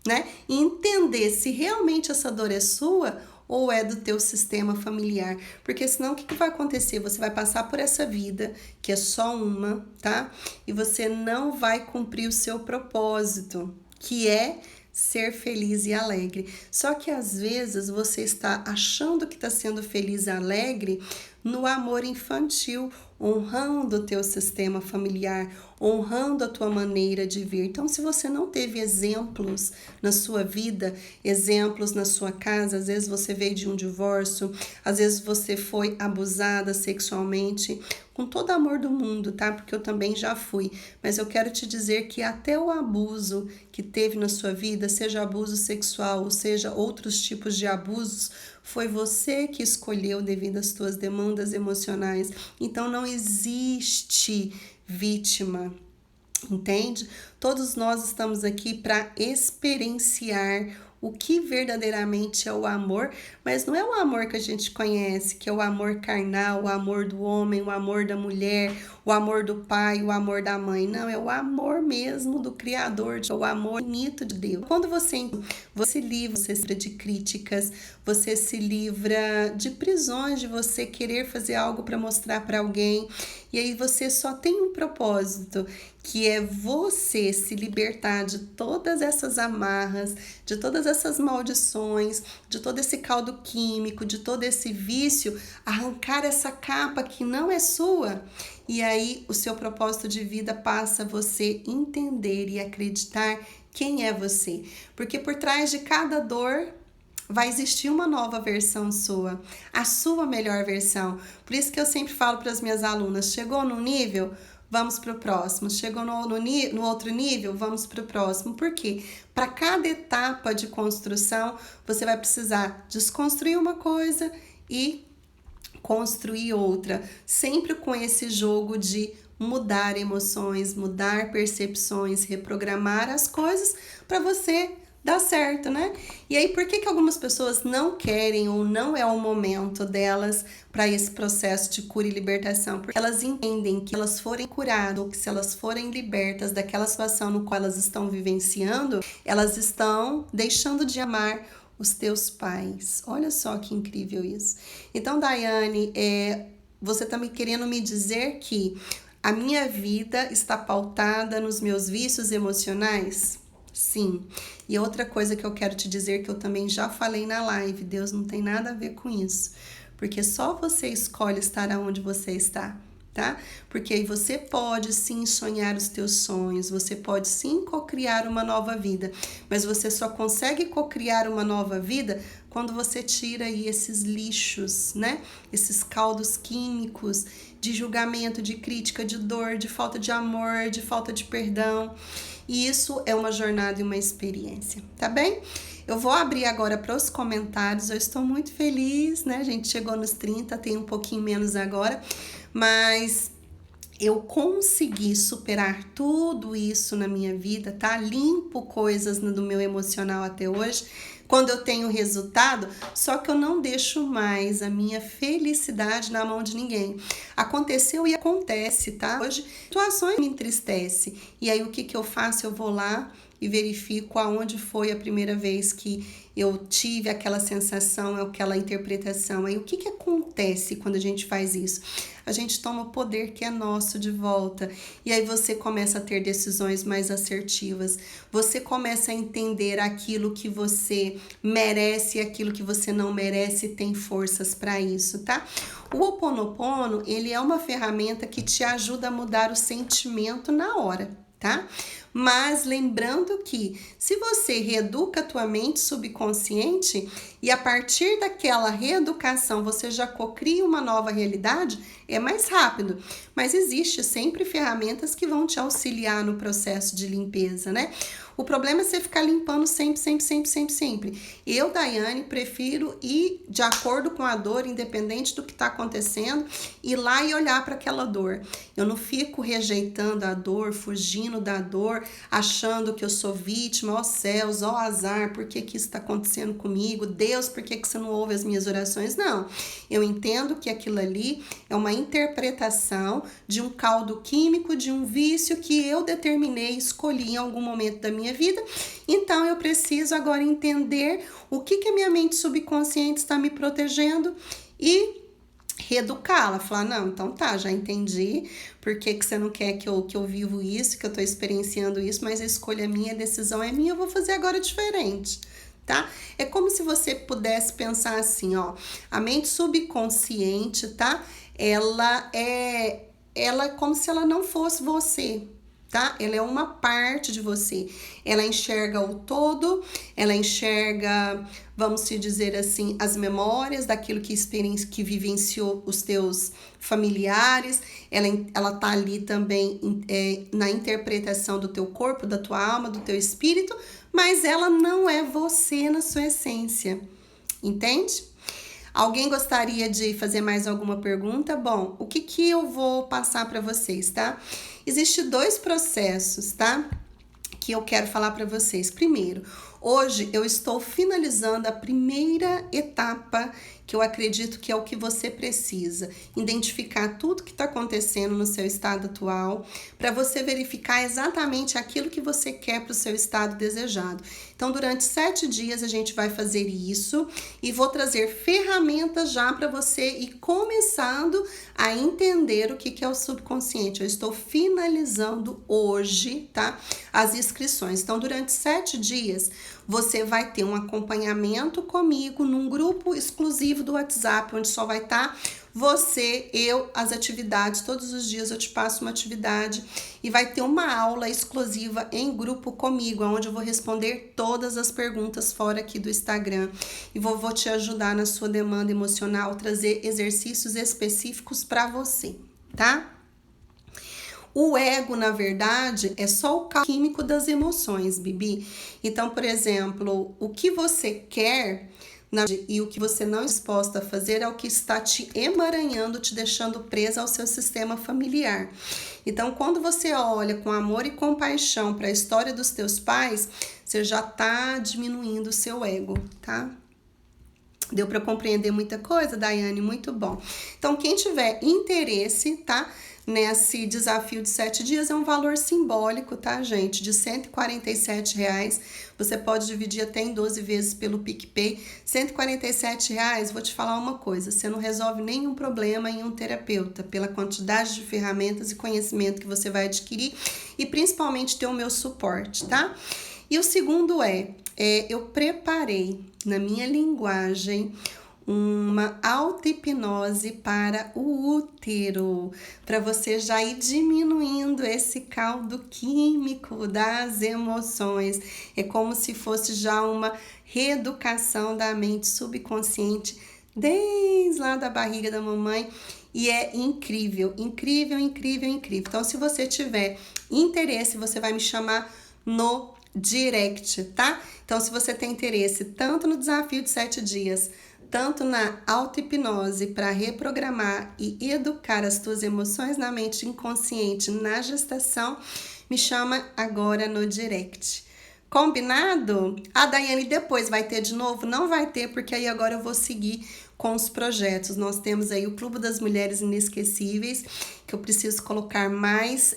né? E entender se realmente essa dor é sua ou é do teu sistema familiar, porque senão o que vai acontecer? Você vai passar por essa vida, que é só uma, tá? E você não vai cumprir o seu propósito, que é ser feliz e alegre. Só que às vezes você está achando que está sendo feliz e alegre no amor infantil, honrando o teu sistema familiar, honrando a tua maneira de vir. Então, se você não teve exemplos na sua vida, exemplos na sua casa, às vezes você veio de um divórcio, às vezes você foi abusada sexualmente, com todo o amor do mundo, tá? Porque eu também já fui. Mas eu quero te dizer que até o abuso que teve na sua vida, seja abuso sexual, ou seja outros tipos de abusos, foi você que escolheu devido às suas demandas emocionais. Então não existe vítima, entende? Todos nós estamos aqui para experienciar o que verdadeiramente é o amor, mas não é o amor que a gente conhece, que é o amor carnal, o amor do homem, o amor da mulher, o amor do pai, o amor da mãe. Não, é o amor mesmo do Criador, o amor infinito de Deus. Quando você se livra, você se livra de críticas, você se livra de prisões, de você querer fazer algo para mostrar para alguém, e aí você só tem um propósito, que é você se libertar de todas essas amarras, de todas essas maldições, de todo esse caldo químico, de todo esse vício, arrancar essa capa que não é sua. E aí o seu propósito de vida passa a você entender e acreditar quem é você. Porque por trás de cada dor vai existir uma nova versão sua, a sua melhor versão. Por isso que eu sempre falo para as minhas alunas, chegou num nível, vamos para o próximo. Chegou no outro nível, vamos para o próximo. Por quê? Para cada etapa de construção, você vai precisar desconstruir uma coisa e construir outra. Sempre com esse jogo de mudar emoções, mudar percepções, reprogramar as coisas para você dá certo, né? E aí, por que algumas pessoas não querem ou não é o momento delas para esse processo de cura e libertação? Porque elas entendem que elas forem curadas ou que se elas forem libertas daquela situação no qual elas estão vivenciando, elas estão deixando de amar os teus pais. Olha só que incrível isso. Então, Daiane, você tá me querendo me dizer que a minha vida está pautada nos meus vícios emocionais? Sim. E outra coisa que eu quero te dizer, que eu também já falei na live, Deus não tem nada a ver com isso. Porque só você escolhe estar onde você está, tá? Porque aí você pode sim sonhar os teus sonhos, você pode sim cocriar uma nova vida, mas você só consegue cocriar uma nova vida quando você tira aí esses lixos, né? Esses caldos químicos de julgamento, de crítica, de dor, de falta de amor, de falta de perdão. E isso é uma jornada e uma experiência, tá bem? Eu vou abrir agora para os comentários. Eu estou muito feliz, né? A gente chegou nos 30, tem um pouquinho menos agora, mas eu consegui superar tudo isso na minha vida, tá? Limpo coisas do meu emocional até hoje, quando eu tenho resultado, só que eu não deixo mais a minha felicidade na mão de ninguém. Aconteceu e acontece, tá? Hoje, situações me entristecem. E aí, o que eu faço? Eu vou lá e verifico aonde foi a primeira vez que eu tive aquela sensação, aquela interpretação. Aí o que acontece quando a gente faz isso? A gente toma o poder que é nosso de volta. E aí você começa a ter decisões mais assertivas. Você começa a entender aquilo que você merece e aquilo que você não merece e tem forças para isso, tá? O Ho'oponopono, ele é uma ferramenta que te ajuda a mudar o sentimento na hora, tá? Mas lembrando que se você reeduca a tua mente subconsciente e a partir daquela reeducação você já cocria uma nova realidade, é mais rápido. Mas existe sempre ferramentas que vão te auxiliar no processo de limpeza, né? O problema é você ficar limpando sempre. Eu, Daiane, prefiro ir de acordo com a dor, independente do que está acontecendo, ir lá e olhar para aquela dor. Eu não fico rejeitando a dor, fugindo da dor, achando que eu sou vítima, ó céus, ó azar, por que isso está acontecendo comigo? Deus, por que você não ouve as minhas orações? Não, eu entendo que aquilo ali é uma interpretação de um caldo químico, de um vício que eu determinei, escolhi em algum momento da minha vida. Então eu preciso agora entender o que a minha mente subconsciente está me protegendo e reeducá-la, falar, não, então tá, já entendi por que você não quer que eu vivo isso, que eu tô experienciando isso, mas a escolha é minha, a decisão é minha, eu vou fazer agora diferente, tá? É como se você pudesse pensar assim, ó, a mente subconsciente, tá? Ela é como se ela não fosse você, tá? Ela é uma parte de você. Ela enxerga o todo, ela enxerga, vamos se dizer assim, as memórias daquilo que vivenciou os teus familiares. Ela tá ali também na interpretação do teu corpo, da tua alma, do teu espírito, mas ela não é você na sua essência. Entende? Alguém gostaria de fazer mais alguma pergunta? Bom, o que eu vou passar para vocês, tá? Existem 2 processos, tá? Que eu quero falar para vocês. Primeiro, hoje eu estou finalizando a primeira etapa que eu acredito que é o que você precisa. Identificar tudo que está acontecendo no seu estado atual, para você verificar exatamente aquilo que você quer para o seu estado desejado. Então, durante 7 dias a gente vai fazer isso e vou trazer ferramentas já para você ir começando a entender o que é o subconsciente. Eu estou finalizando hoje, tá? As inscrições. Então, durante 7 dias, você vai ter um acompanhamento comigo num grupo exclusivo do WhatsApp, onde só vai estar você, eu, as atividades. Todos os dias eu te passo uma atividade e vai ter uma aula exclusiva em grupo comigo, onde eu vou responder todas as perguntas fora aqui do Instagram e vou te ajudar na sua demanda emocional, trazer exercícios específicos para você, tá? O ego, na verdade, é só o caldo químico das emoções, Bibi. Então, por exemplo, o que você quer e o que você não é disposta a fazer é o que está te emaranhando, te deixando presa ao seu sistema familiar. Então, quando você olha com amor e compaixão para a história dos teus pais, você já está diminuindo o seu ego, tá? Deu para compreender muita coisa, Daiane? Muito bom. Então, quem tiver interesse, tá? nesse desafio de 7 dias. É um valor simbólico, tá, gente? De R$147. Você pode dividir até em 12 vezes pelo PicPay. R$147, vou te falar uma coisa, você não resolve nenhum problema em um terapeuta, pela quantidade de ferramentas e conhecimento que você vai adquirir e principalmente ter o meu suporte, tá? E o segundo eu preparei na minha linguagem uma auto-hipnose para o útero, para você já ir diminuindo esse caldo químico das emoções. É como se fosse já uma reeducação da mente subconsciente desde lá da barriga da mamãe. E é incrível, incrível, incrível, incrível. Então, se você tiver interesse, você vai me chamar no direct, tá? Então, se você tem interesse tanto no desafio de 7 dias, tanto na auto-hipnose para reprogramar e educar as tuas emoções na mente inconsciente na gestação, me chama agora no direct. Combinado? A Daiane depois vai ter de novo? Não vai ter, porque aí agora eu vou seguir com os projetos. Nós temos aí o Clube das Mulheres Inesquecíveis, que eu preciso colocar mais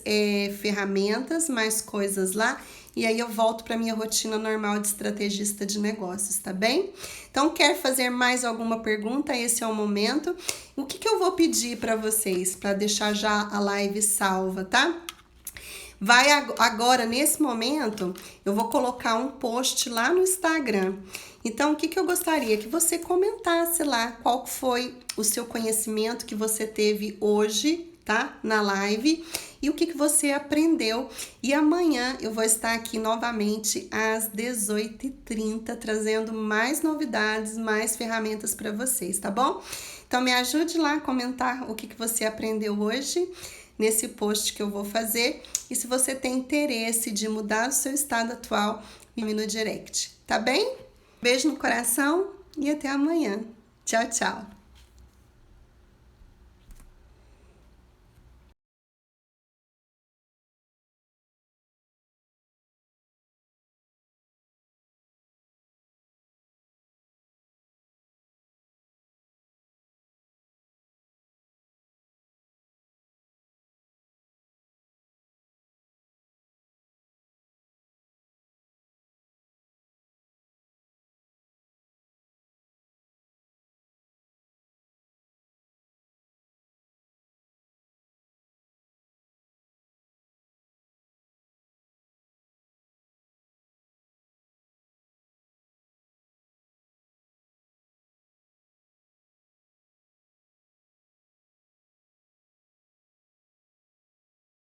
ferramentas, mais coisas lá. E aí eu volto para minha rotina normal de estrategista de negócios, tá bem? Então, quer fazer mais alguma pergunta? Esse é o momento. O que eu vou pedir para vocês, para deixar já a live salva, tá? Vai agora, nesse momento, eu vou colocar um post lá no Instagram. Então, o que eu gostaria? Que você comentasse lá qual foi o seu conhecimento que você teve hoje, tá? Na live. E o que você aprendeu. E amanhã eu vou estar aqui novamente às 18h30, trazendo mais novidades, mais ferramentas para vocês, tá bom? Então, me ajude lá a comentar o que você aprendeu hoje nesse post que eu vou fazer. E se você tem interesse de mudar o seu estado atual, me no direct, tá bem? Beijo no coração e até amanhã. Tchau, tchau!